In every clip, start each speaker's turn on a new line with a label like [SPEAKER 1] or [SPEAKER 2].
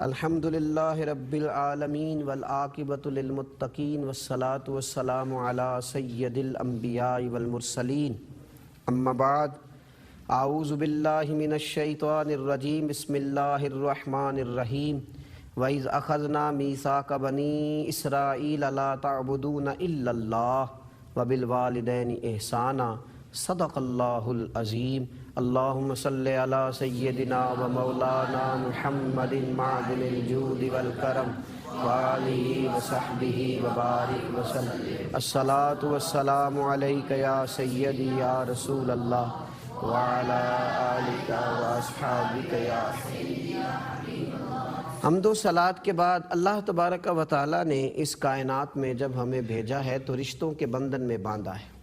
[SPEAKER 1] الحمدللہ رب العالمین والعاقبۃ للمتقین والصلاة والسلام علی سید الانبیاء والمرسلین اما بعد اعوذ باللہ من الشیطان الرجیم بسم اللہ الرحمن الرحیم وَإِذْ أَخَذْنَا مِيثَاقَ بَنِي إِسْرَائِيلَ لَا تَعْبُدُونَ إِلَّا اللَّهَ وَبِالْوَالِدَيْنِ إِحْسَانًا صدق اللہ العظیم اللہم صلی علی سیدنا و مولانا محمد معدن الجود والکرم وآلہ وصحبہ وبارک وسلم الصلاة والسلام علیک یا سیدی یا رسول اللہ وعلی آلک واصحابک یا حبیب اللہ۔ حمد و صلاۃ کے بعد اللہ تبارک و تعالیٰ نے اس کائنات میں جب ہمیں بھیجا ہے تو رشتوں کے بندھن میں باندھا ہے۔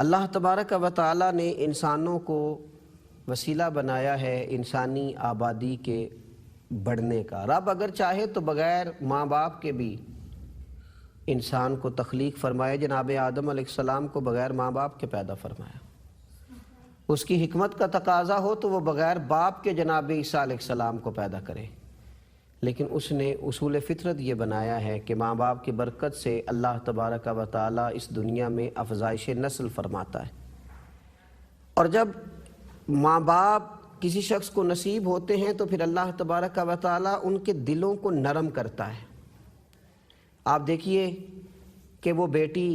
[SPEAKER 1] اللہ تبارک و تعالیٰ نے انسانوں کو وسیلہ بنایا ہے انسانی آبادی کے بڑھنے کا۔ رب اگر چاہے تو بغیر ماں باپ کے بھی انسان کو تخلیق فرمائے۔ جناب آدم علیہ السلام کو بغیر ماں باپ کے پیدا فرمایا۔ اس کی حکمت کا تقاضا ہو تو وہ بغیر باپ کے جناب عیسیٰ علیہ السلام کو پیدا کرے، لیکن اس نے اصول فطرت یہ بنایا ہے کہ ماں باپ کی برکت سے اللہ تبارک و تعالیٰ اس دنیا میں افزائش نسل فرماتا ہے۔ اور جب ماں باپ کسی شخص کو نصیب ہوتے ہیں تو پھر اللہ تبارک و تعالیٰ ان کے دلوں کو نرم کرتا ہے۔ آپ دیکھیے کہ وہ بیٹی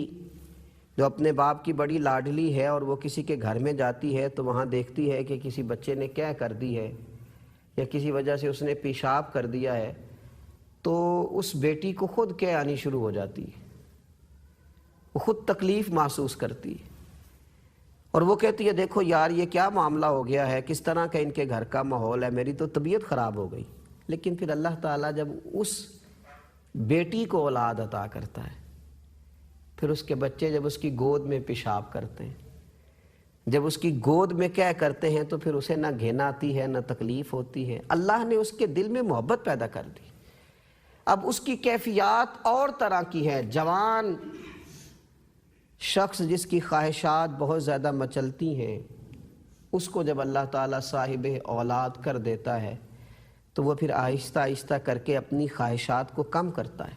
[SPEAKER 1] جو اپنے باپ کی بڑی لاڈلی ہے اور وہ کسی کے گھر میں جاتی ہے تو وہاں دیکھتی ہے کہ کسی بچے نے کیا کر دی ہے یا کسی وجہ سے اس نے پیشاب کر دیا ہے، تو اس بیٹی کو خود کیا آنی شروع ہو جاتی ہے، وہ خود تکلیف محسوس کرتی ہے اور وہ کہتی ہے دیکھو یار یہ کیا معاملہ ہو گیا ہے، کس طرح کا ان کے گھر کا ماحول ہے، میری تو طبیعت خراب ہو گئی۔ لیکن پھر اللہ تعالیٰ جب اس بیٹی کو اولاد عطا کرتا ہے، پھر اس کے بچے جب اس کی گود میں پیشاب کرتے ہیں، جب اس کی گود میں کیا کرتے ہیں تو پھر اسے نہ گھن آتی ہے نہ تکلیف ہوتی ہے۔ اللہ نے اس کے دل میں محبت پیدا کر دی۔ اب اس کی کیفیات اور طرح کی ہے۔ جوان شخص جس کی خواہشات بہت زیادہ مچلتی ہیں، اس کو جب اللہ تعالیٰ صاحب اولاد کر دیتا ہے تو وہ پھر آہستہ آہستہ کر کے اپنی خواہشات کو کم کرتا ہے،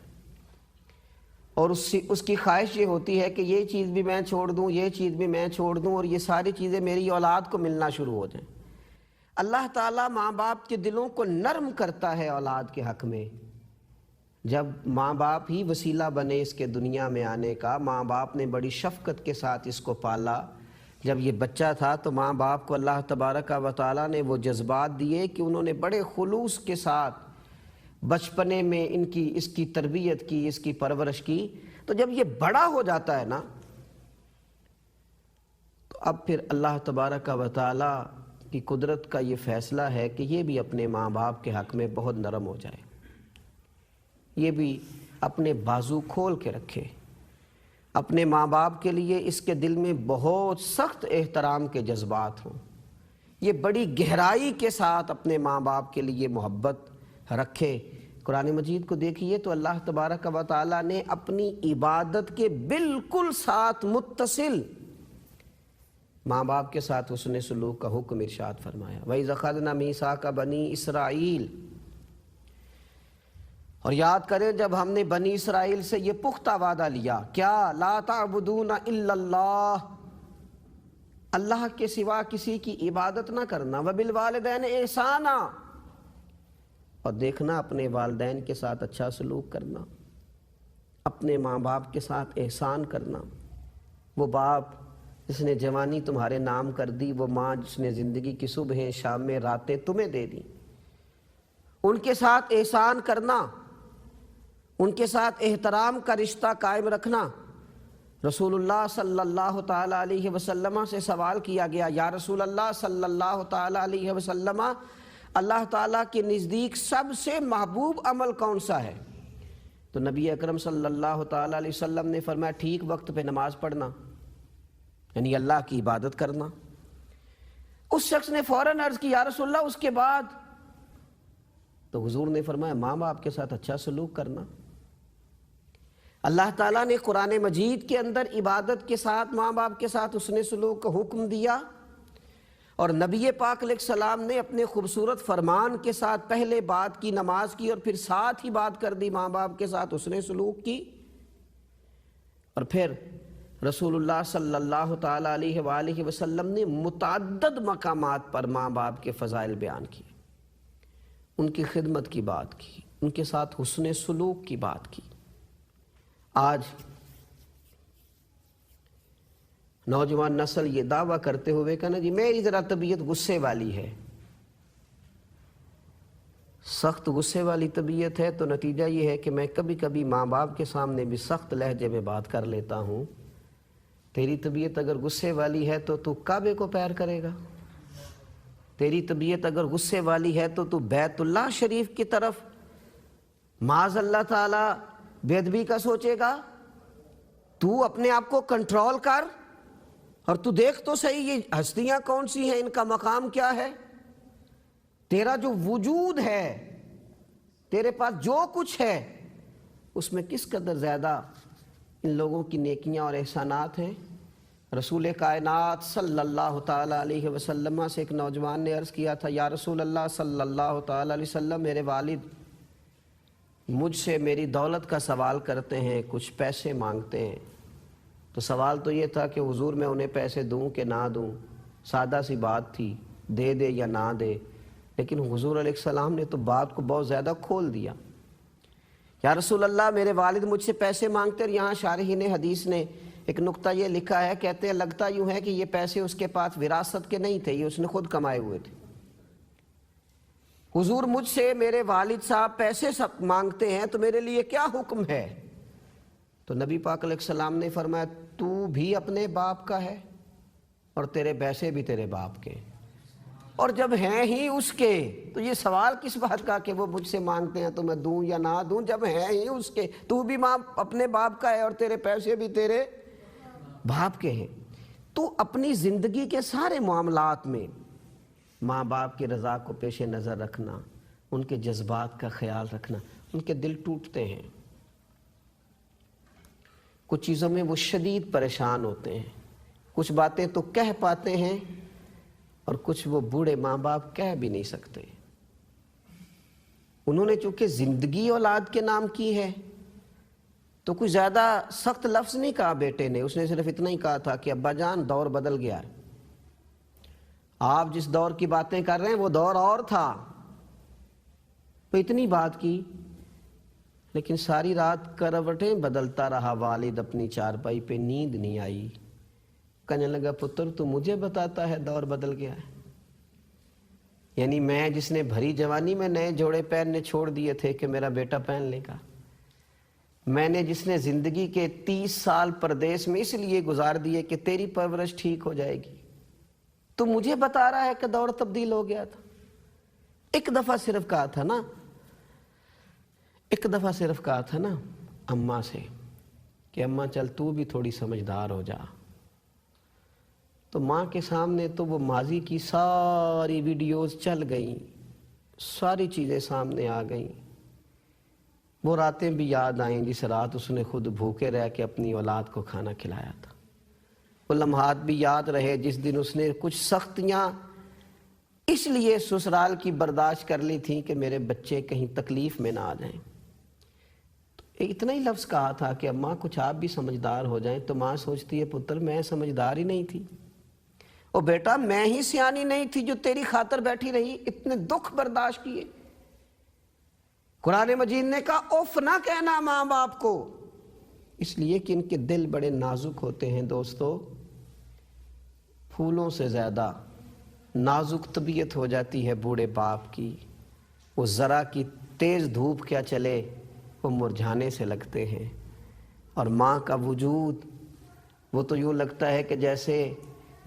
[SPEAKER 1] اور اس کی خواہش یہ ہوتی ہے کہ یہ چیز بھی میں چھوڑ دوں، یہ چیز بھی میں چھوڑ دوں، اور یہ ساری چیزیں میری اولاد کو ملنا شروع ہو جائیں۔ اللہ تعالیٰ ماں باپ کے دلوں کو نرم کرتا ہے اولاد کے حق میں۔ جب ماں باپ ہی وسیلہ بنے اس کے دنیا میں آنے کا، ماں باپ نے بڑی شفقت کے ساتھ اس کو پالا۔ جب یہ بچہ تھا تو ماں باپ کو اللہ تبارک و تعالیٰ نے وہ جذبات دیے کہ انہوں نے بڑے خلوص کے ساتھ بچپنے میں اس کی تربیت کی، اس کی پرورش کی۔ تو جب یہ بڑا ہو جاتا ہے نا تو اب پھر اللہ تبارک و تعالیٰ کی قدرت کا یہ فیصلہ ہے کہ یہ بھی اپنے ماں باپ کے حق میں بہت نرم ہو جائے، یہ بھی اپنے بازو کھول کے رکھے، اپنے ماں باپ کے لیے اس کے دل میں بہت سخت احترام کے جذبات ہوں، یہ بڑی گہرائی کے ساتھ اپنے ماں باپ کے لیے محبت رکھے۔ قرآن مجید کو دیکھیے تو اللہ تبارک و تعالیٰ نے اپنی عبادت کے بالکل ساتھ متصل ماں باپ کے ساتھ حسن سلوک کا حکم ارشاد فرمایا۔ وَإِذْ أَخَذْنَا مِيثَاقَ بَنِي إِسْرَائِيلَ، اور یاد کریں جب ہم نے بنی اسرائیل سے یہ پختہ وعدہ لیا، کیا؟ لَا تَعْبُدُونَ إِلَّا اللَّهَ، اللہ کے سوا کسی کی عبادت نہ کرنا، وَبِالْوَالِدَيْنِ إِحْسَانًا، اور دیکھنا اپنے والدین کے ساتھ اچھا سلوک کرنا، اپنے ماں باپ کے ساتھ احسان کرنا۔ وہ باپ جس نے جوانی تمہارے نام کر دی، وہ ماں جس نے زندگی کی صبح شام میں راتیں تمہیں دے دی، ان کے ساتھ احسان کرنا، ان کے ساتھ احترام کا رشتہ قائم رکھنا۔ رسول اللہ صلی اللہ تعالیٰ علیہ وسلم سے سوال کیا گیا، یا رسول اللہ صلی اللہ تعالیٰ علیہ وسلم، اللہ تعالیٰ کے نزدیک سب سے محبوب عمل کون سا ہے؟ تو نبی اکرم صلی اللہ تعالیٰ علیہ وسلم نے فرمایا ٹھیک وقت پہ نماز پڑھنا، یعنی اللہ کی عبادت کرنا۔ اس شخص نے فوراً عرض کی یا رسول اللہ اس کے بعد؟ تو حضور نے فرمایا ماں باپ کے ساتھ اچھا سلوک کرنا۔ اللہ تعالیٰ نے قرآن مجید کے اندر عبادت کے ساتھ ماں باپ کے ساتھ حسن سلوک کا حکم دیا، اور نبی پاک علیہ السلام نے اپنے خوبصورت فرمان کے ساتھ پہلے بات کی نماز کی، اور پھر ساتھ ہی بات کر دی ماں باپ کے ساتھ حسن سلوک کی، اور پھر رسول اللہ صلی اللہ تعالیٰ علیہ وآلہ وسلم نے متعدد مقامات پر ماں باپ کے فضائل بیان کیے، ان کی خدمت کی بات کی، ان کے ساتھ حسن سلوک کی بات کی۔ آج نوجوان نسل یہ دعویٰ کرتے ہوئے کہ نا جی میری ذرا طبیعت غصے والی ہے، سخت غصے والی طبیعت ہے، تو نتیجہ یہ ہے کہ میں کبھی کبھی ماں باپ کے سامنے بھی سخت لہجے میں بات کر لیتا ہوں۔ تیری طبیعت اگر غصے والی ہے تو کعبے کو پیر کرے گا، تیری طبیعت اگر غصے والی ہے تو بیت اللہ شریف کی طرف معاذ اللہ تعالی بے ادبی کا سوچے گا۔ تو اپنے آپ کو کنٹرول کر، اور تو دیکھ تو صحیح یہ ہستیاں کون سی ہیں، ان کا مقام کیا ہے، تیرا جو وجود ہے، تیرے پاس جو کچھ ہے، اس میں کس قدر زیادہ ان لوگوں کی نیکیاں اور احسانات ہیں۔ رسول کائنات صلی اللہ تعالیٰ علیہ وسلم سے ایک نوجوان نے عرض کیا تھا، یا رسول اللہ صلی اللہ تعالیٰ علیہ وسلم، میرے والد مجھ سے میری دولت کا سوال کرتے ہیں، کچھ پیسے مانگتے ہیں۔ تو سوال تو یہ تھا کہ حضور میں انہیں پیسے دوں کہ نہ دوں، سادہ سی بات تھی، دے دے یا نہ دے، لیکن حضور علیہ السلام نے تو بات کو بہت زیادہ کھول دیا۔ یا رسول اللہ میرے والد مجھ سے پیسے مانگتے، اور یہاں شارحین حدیث نے ایک نقطہ یہ لکھا ہے، کہتے ہیں لگتا یوں ہے کہ یہ پیسے اس کے پاس وراثت کے نہیں تھے، یہ اس نے خود کمائے ہوئے تھے۔ حضور مجھ سے میرے والد صاحب پیسے سب مانگتے ہیں، تو میرے لیے کیا حکم ہے؟ تو نبی پاک علیہ السلام نے فرمایا، تو بھی اپنے باپ کا ہے اور تیرے پیسے بھی تیرے باپ کے، اور جب ہیں ہی اس کے تو یہ سوال کس بات کا کہ وہ مجھ سے مانگتے ہیں تو میں دوں یا نہ دوں، جب ہیں ہی اس کے، تو بھی ماں اپنے باپ کا ہے اور تیرے پیسے بھی تیرے باپ کے ہیں۔ تو اپنی زندگی کے سارے معاملات میں ماں باپ کی رضا کو پیش نظر رکھنا، ان کے جذبات کا خیال رکھنا۔ ان کے دل ٹوٹتے ہیں، کچھ چیزوں میں وہ شدید پریشان ہوتے ہیں، کچھ باتیں تو کہہ پاتے ہیں اور کچھ وہ بوڑھے ماں باپ کہہ بھی نہیں سکتے۔ انہوں نے چونکہ زندگی اولاد کے نام کی ہے تو کوئی زیادہ سخت لفظ نہیں کہا بیٹے نے، اس نے صرف اتنا ہی کہا تھا کہ ابا جان دور بدل گیا ہے، آپ جس دور کی باتیں کر رہے ہیں وہ دور اور تھا۔ تو اتنی بات کی، لیکن ساری رات کروٹیں بدلتا رہا والد اپنی چارپائی پہ، نیند نہیں آئی۔ کہنے لگا پتر تو مجھے بتاتا ہے دور بدل گیا ہے، یعنی میں جس نے بھری جوانی میں نئے جوڑے پہننے چھوڑ دیے تھے کہ میرا بیٹا پہن لے گا، میں نے جس نے زندگی کے 30 سال پردیس میں اس لیے گزار دیے کہ تیری پرورش ٹھیک ہو جائے گی، تو مجھے بتا رہا ہے کہ دور تبدیل ہو گیا تھا۔ ایک دفعہ صرف کہا تھا نا اماں سے کہ اماں چل تو بھی تھوڑی سمجھدار ہو جا، تو ماں کے سامنے تو وہ ماضی کی ساری ویڈیوز چل گئیں، ساری چیزیں سامنے آ گئیں، وہ راتیں بھی یاد آئیں جس رات اس نے خود بھوکے رہ کے اپنی اولاد کو کھانا کھلایا تھا، وہ لمحات بھی یاد رہے جس دن اس نے کچھ سختیاں اس لیے سسرال کی برداشت کر لی تھیں کہ میرے بچے کہیں تکلیف میں نہ آ جائیں۔ تو اتنا ہی لفظ کہا تھا کہ اماں کچھ آپ بھی سمجھدار ہو جائیں، تو ماں سوچتی ہے پتر میں سمجھدار ہی نہیں تھی، اور بیٹا میں ہی سیانی نہیں تھی جو تیری خاطر بیٹھی رہی، اتنے دکھ برداشت کیے۔ قرآن مجید نے کہا اوف نہ کہنا ماں باپ کو، اس لیے کہ ان کے دل بڑے نازک ہوتے ہیں۔ دوستو، پھولوں سے زیادہ نازک طبیعت ہو جاتی ہے بوڑھے باپ کی، وہ ذرا کی تیز دھوپ کیا چلے وہ مرجھانے سے لگتے ہیں، اور ماں کا وجود وہ تو یوں لگتا ہے کہ جیسے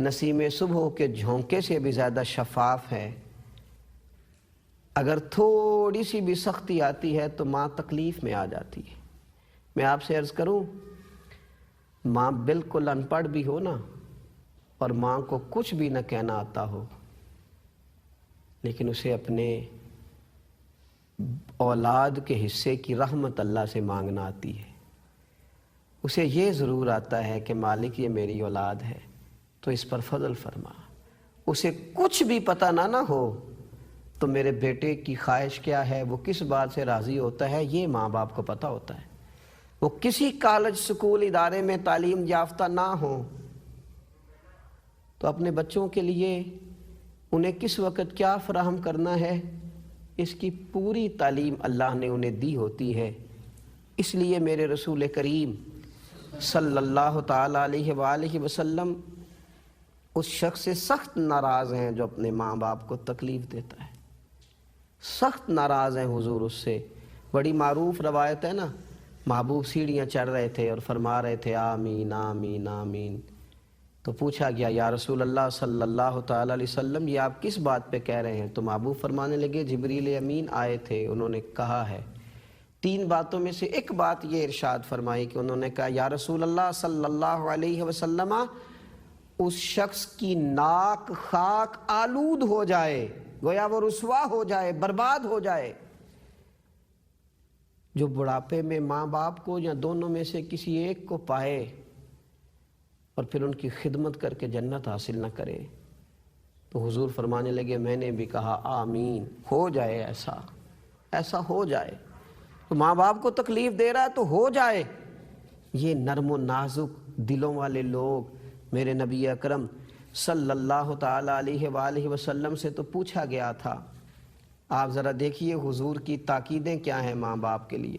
[SPEAKER 1] نسیم صبح کے جھونکے سے بھی زیادہ شفاف ہے۔ اگر تھوڑی سی بھی سختی آتی ہے تو ماں تکلیف میں آ جاتی ہے۔ میں آپ سے عرض کروں، ماں بالکل ان پڑھ بھی ہو نا، اور ماں کو کچھ بھی نہ کہنا آتا ہو، لیکن اسے اپنے اولاد کے حصے کی رحمت اللہ سے مانگنا آتی ہے۔ اسے یہ ضرور آتا ہے کہ مالک یہ میری اولاد ہے تو اس پر فضل فرما، اسے کچھ بھی پتہ نہ ہو تو میرے بیٹے کی خواہش کیا ہے، وہ کس بات سے راضی ہوتا ہے، یہ ماں باپ کو پتہ ہوتا ہے۔ وہ کسی کالج سکول ادارے میں تعلیم یافتہ نہ ہوں تو اپنے بچوں کے لیے انہیں کس وقت کیا فراہم کرنا ہے، اس کی پوری تعلیم اللہ نے انہیں دی ہوتی ہے۔ اس لیے میرے رسول کریم صلی اللہ تعالیٰ علیہ وآلہ وسلم اس شخص سے سخت ناراض ہیں جو اپنے ماں باپ کو تکلیف دیتا ہے، سخت ناراض ہیں حضور اس سے۔ بڑی معروف روایت ہے نا، محبوب سیڑھیاں چڑھ رہے تھے اور فرما رہے تھے آمین آمین آمین، تو پوچھا گیا یا رسول اللہ صلی اللہ تعالیٰ علیہ وسلم یہ آپ کس بات پہ کہہ رہے ہیں؟ تو محبوب فرمانے لگے جبریل امین آئے تھے، انہوں نے کہا ہے، 3 باتوں میں سے ایک بات یہ ارشاد فرمائی کہ انہوں نے کہا یا رسول اللہ صلی اللہ علیہ وسلم اس شخص کی ناک خاک آلود ہو جائے، گویا وہ رسوا ہو جائے، برباد ہو جائے، جو بڑھاپے میں ماں باپ کو یا دونوں میں سے کسی ایک کو پائے اور پھر ان کی خدمت کر کے جنت حاصل نہ کرے۔ تو حضور فرمانے لگے میں نے بھی کہا آمین، ہو جائے ایسا ہو جائے۔ تو ماں باپ کو تکلیف دے رہا ہے تو ہو جائے۔ یہ نرم و نازک دلوں والے لوگ میرے نبی اکرم صلی اللہ تعالیٰ علیہ وآلہ وسلم سے تو پوچھا گیا تھا۔ آپ ذرا دیکھیے حضور کی تاکیدیں کیا ہیں ماں باپ کے لیے۔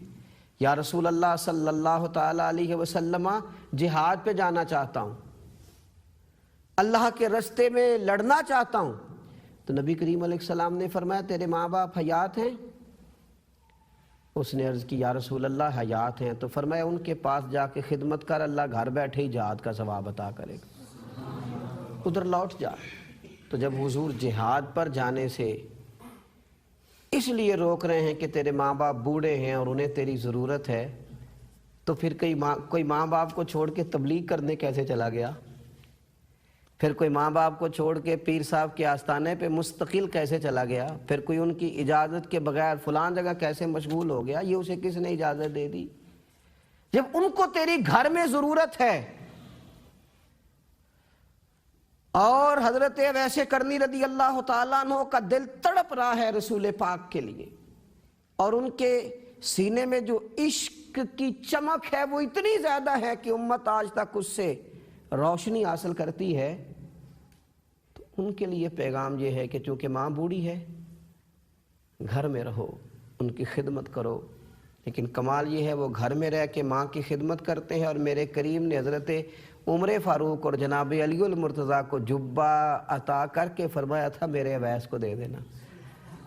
[SPEAKER 1] یا رسول اللہ صلی اللہ تعالیٰ علیہ وسلم جہاد پہ جانا چاہتا ہوں، اللہ کے رستے میں لڑنا چاہتا ہوں، تو نبی کریم علیہ السلام نے فرمایا تیرے ماں باپ حیات ہیں؟ اس نے عرض کی یا رسول اللہ حیات ہیں۔ تو فرمایا ان کے پاس جا کے خدمت کر، اللہ گھر بیٹھے ہی جہاد کا ثواب عطا کرے گا، ادھر لوٹ جا۔ تو جب حضور جہاد پر جانے سے اس لیے روک رہے ہیں کہ تیرے ماں باپ بوڑھے ہیں اور انہیں تیری ضرورت ہے، تو پھر کوئی ماں باپ کو چھوڑ کے تبلیغ کرنے کیسے چلا گیا؟ پھر کوئی ماں باپ کو چھوڑ کے پیر صاحب کے آستانے پہ مستقل کیسے چلا گیا؟ پھر کوئی ان کی اجازت کے بغیر فلان جگہ کیسے مشغول ہو گیا؟ یہ اسے کس نے اجازت دے دی؟ جب ان کو تیری گھر میں ضرورت ہے۔ اور حضرت ویسے کرنی رضی اللہ تعالیٰ عنہ کا دل تڑپ رہا ہے رسول پاک کے لیے، اور ان کے سینے میں جو عشق کی چمک ہے وہ اتنی زیادہ ہے کہ امت آج تک اس سے روشنی حاصل کرتی ہے۔ تو ان کے لیے پیغام یہ ہے کہ چونکہ ماں بوڑھی ہے، گھر میں رہو، ان کی خدمت کرو۔ لیکن کمال یہ ہے وہ گھر میں رہ کے ماں کی خدمت کرتے ہیں، اور میرے کریم نے حضرت عمر فاروق اور جناب علی المرتضیٰ کو جبہ عطا کر کے فرمایا تھا میرے اویس کو دے دینا،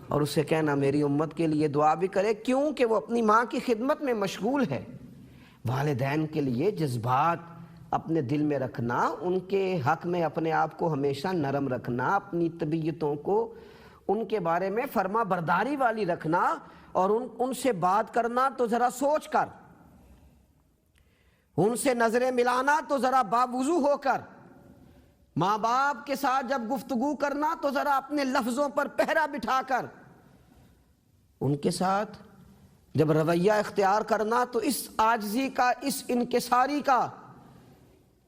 [SPEAKER 1] اور اس سے کہنا میری امت کے لیے دعا بھی کرے، کیونکہ وہ اپنی ماں کی خدمت میں مشغول ہے۔ والدین کے لیے جذبات اپنے دل میں رکھنا، ان کے حق میں اپنے آپ کو ہمیشہ نرم رکھنا، اپنی طبیعتوں کو ان کے بارے میں فرما برداری والی رکھنا، اور ان سے بات کرنا تو ذرا سوچ کر، ان سے نظریں ملانا تو ذرا باوضو ہو کر، ماں باپ کے ساتھ جب گفتگو کرنا تو ذرا اپنے لفظوں پر پہرا بٹھا کر، ان کے ساتھ جب رویہ اختیار کرنا تو اس عاجزی کا، اس انکساری کا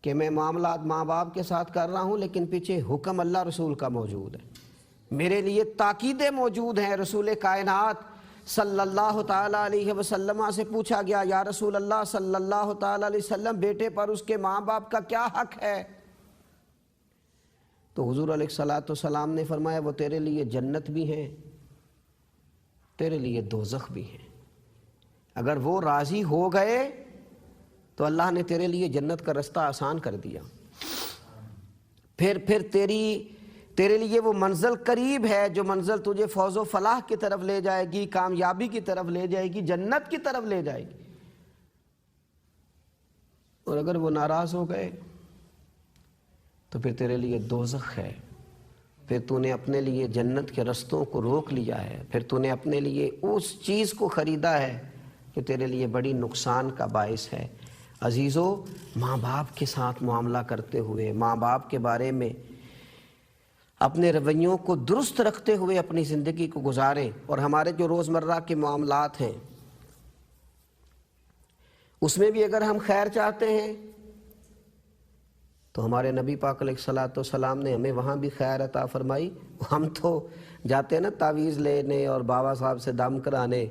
[SPEAKER 1] کہ میں معاملات ماں باپ کے ساتھ کر رہا ہوں لیکن پیچھے حکم اللہ رسول کا موجود ہے، میرے لیے تاکیدیں موجود ہیں۔ رسول کائنات صلی اللہ تعالیٰ علیہ وسلم سے پوچھا گیا یا رسول اللہ صلی اللہ تعالیٰ علیہ وسلم بیٹے پر اس کے ماں باپ کا کیا حق ہے؟ تو حضور علیہ السلام نے فرمایا وہ تیرے لیے جنت بھی ہیں، تیرے لیے دوزخ بھی ہیں۔ اگر وہ راضی ہو گئے تو اللہ نے تیرے لیے جنت کا رستہ آسان کر دیا، پھر تیرے لیے وہ منزل قریب ہے جو منزل تجھے فوز و فلاح کی طرف لے جائے گی، کامیابی کی طرف لے جائے گی، جنت کی طرف لے جائے گی۔ اور اگر وہ ناراض ہو گئے تو پھر تیرے لیے دوزخ ہے، پھر تو نے اپنے لیے جنت کے رستوں کو روک لیا ہے، پھر تو نے اپنے لیے اس چیز کو خریدا ہے کہ تیرے لیے بڑی نقصان کا باعث ہے۔ عزیزو، ماں باپ کے ساتھ معاملہ کرتے ہوئے، ماں باپ کے بارے میں اپنے رویوں کو درست رکھتے ہوئے اپنی زندگی کو گزاریں، اور ہمارے جو روزمرہ کے معاملات ہیں اس میں بھی اگر ہم خیر چاہتے ہیں تو ہمارے نبی پاک علیہ الصلوۃ والسلام نے ہمیں وہاں بھی خیر عطا فرمائی۔ ہم تو جاتے ہیں نا تعویذ لینے اور بابا صاحب سے دم کرانے،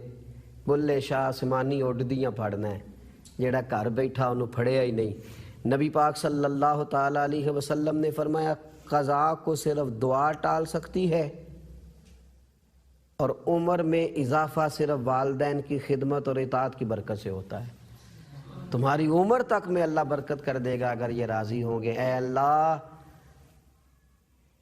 [SPEAKER 1] بلے شاہ آسمانی اڈدیاں پھڑنا ہے، جیڑا گھر بیٹھا انہوں پھڑیا ہی نہیں۔ نبی پاک صلی اللہ تعالیٰ علیہ وسلم نے فرمایا قضا کو صرف دعا ٹال سکتی ہے، اور عمر میں اضافہ صرف والدین کی خدمت اور اطاعت کی برکت سے ہوتا ہے۔ تمہاری عمر تک میں اللہ برکت کر دے گا اگر یہ راضی ہوں گے۔ اے اللہ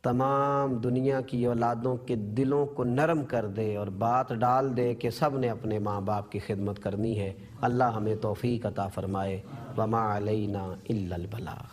[SPEAKER 1] تمام دنیا کی اولادوں کے دلوں کو نرم کر دے اور بات ڈال دے کہ سب نے اپنے ماں باپ کی خدمت کرنی ہے۔ اللہ ہمیں توفیق عطا فرمائے۔ وما علینا الا البلاغ۔